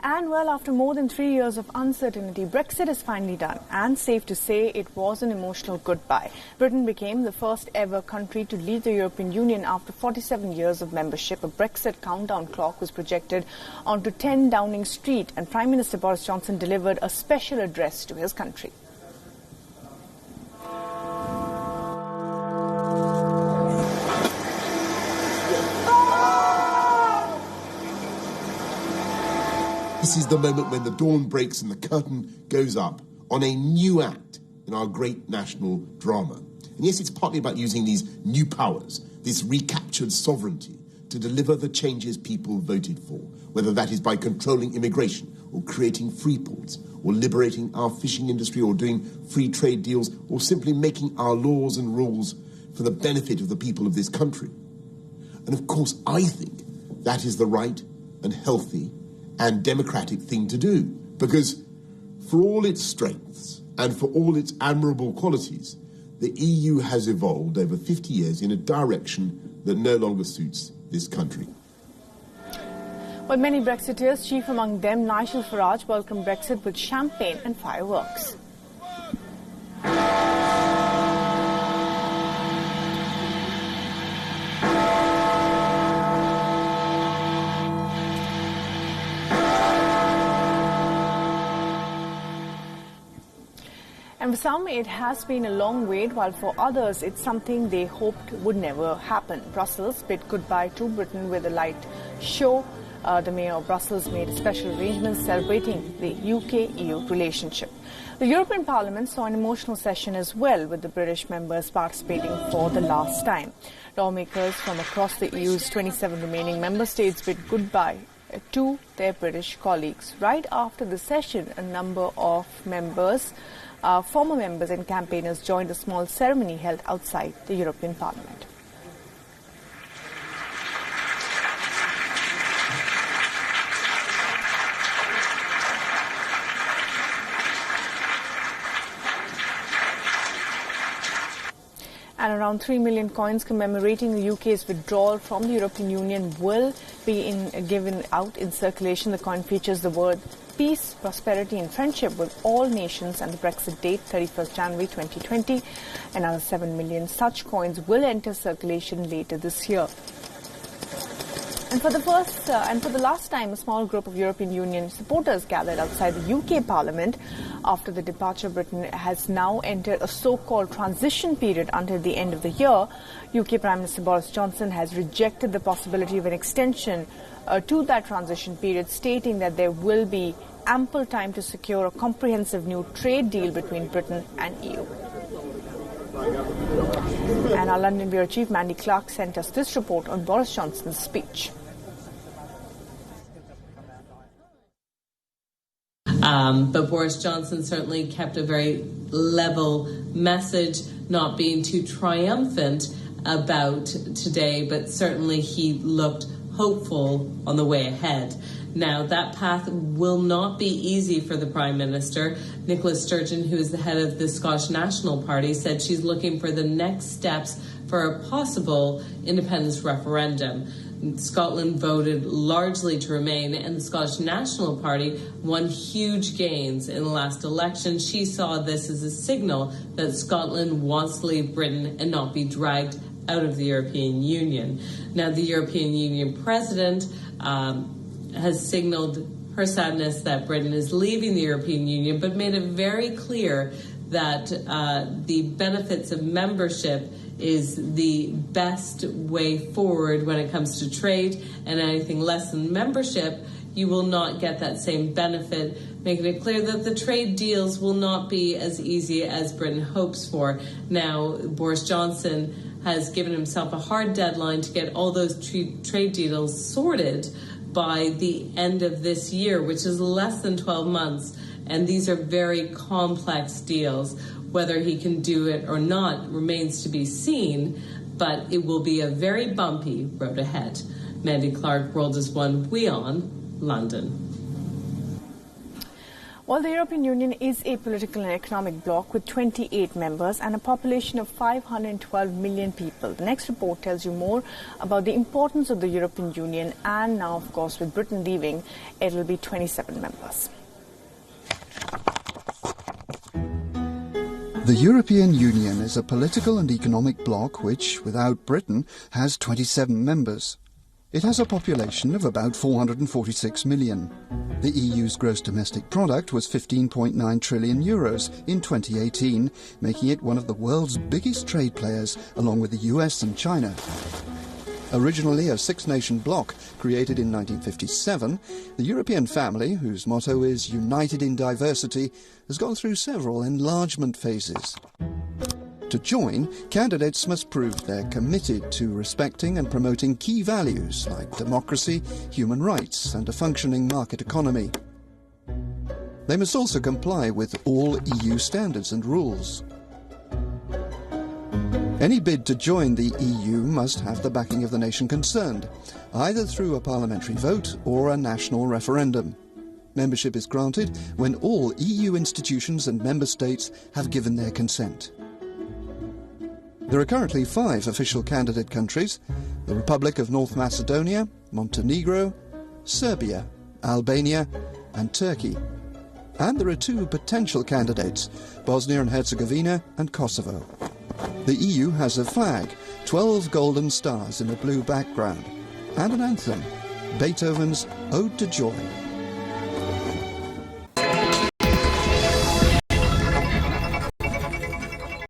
And well, after more than 3 years of uncertainty, Brexit is finally done. And safe to say, it was an emotional goodbye. Britain became the first ever country to leave the European Union after 47 years of membership. A Brexit countdown clock was projected onto 10 Downing Street, and Prime Minister Boris Johnson delivered a special address to his country. This is the moment when the dawn breaks and the curtain goes up on a new act in our great national drama. And yes, it's partly about using these new powers, this recaptured sovereignty, to deliver the changes people voted for, whether that is by controlling immigration or creating free ports or liberating our fishing industry or doing free trade deals or simply making our laws and rules for the benefit of the people of this country. And of course, I think that is the right and healthy and democratic thing to do, because for all its strengths and for all its admirable qualities, the EU has evolved over 50 years in a direction that no longer suits this country. Well, many Brexiteers, chief among them Nigel Farage, welcomed Brexit with champagne and fireworks. And for some, it has been a long wait, while for others, it's something they hoped would never happen. Brussels bid goodbye to Britain with a light show. The Mayor of Brussels made special arrangements celebrating the UK-EU relationship. The European Parliament saw an emotional session as well, with the British members participating for the last time. Lawmakers from across the EU's 27 remaining member states bid goodbye to their British colleagues. Right after the session, a number of members, former members and campaigners joined a small ceremony held outside the European Parliament. And around 3 million coins commemorating the UK's withdrawal from the European Union will be given out in circulation. The coin features the word peace, prosperity and friendship with all nations, and the Brexit date 31st January 2020. Another 7 million such coins will enter circulation later this year. And for the last time, a small group of European Union supporters gathered outside the UK Parliament. After the departure, Britain has now entered a so-called transition period until the end of the year. UK Prime Minister Boris Johnson has rejected the possibility of an extension to that transition period, stating that there will be ample time to secure a comprehensive new trade deal between Britain and EU. And our London Bureau Chief Mandy Clark sent us this report on Boris Johnson's speech. But Boris Johnson certainly kept a very level message, not being too triumphant about today, but certainly he looked hopeful on the way ahead. Now, that path will not be easy for the Prime Minister. Nicola Sturgeon, who is the head of the Scottish National Party, said she's looking for the next steps for a possible independence referendum. Scotland voted largely to remain, and the Scottish National Party won huge gains in the last election. She saw this as a signal that Scotland wants to leave Britain and not be dragged out of the European Union. Now, the European Union president has signaled her sadness that Britain is leaving the European Union, but made it very clear that the benefits of membership is the best way forward when it comes to trade, and anything less than membership, you will not get that same benefit, making it clear that the trade deals will not be as easy as Britain hopes for. Now, Boris Johnson has given himself a hard deadline to get all those trade deals sorted by the end of this year, which is less than 12 months. And these are very complex deals. Whether he can do it or not remains to be seen, but it will be a very bumpy road ahead. Mandy Clark, World is One, WION, London. Well, the European Union is a political and economic bloc with 28 members and a population of 512 million people. The next report tells you more about the importance of the European Union, and now, of course, with Britain leaving, it will be 27 members. The European Union is a political and economic bloc which, without Britain, has 27 members. It has a population of about 446 million. The EU's gross domestic product was 15.9 trillion euros in 2018, making it one of the world's biggest trade players, along with the US and China. Originally a six-nation bloc created in 1957, the European family, whose motto is United in Diversity, has gone through several enlargement phases. To join, candidates must prove they're committed to respecting and promoting key values like democracy, human rights and a functioning market economy. They must also comply with all EU standards and rules. Any bid to join the EU must have the backing of the nation concerned, either through a parliamentary vote or a national referendum. Membership is granted when all EU institutions and member states have given their consent. There are currently 5 official candidate countries: the Republic of North Macedonia, Montenegro, Serbia, Albania and Turkey. And there are 2 potential candidates, Bosnia and Herzegovina and Kosovo. The EU has a flag, 12 golden stars in a blue background, and an anthem, Beethoven's Ode to Joy.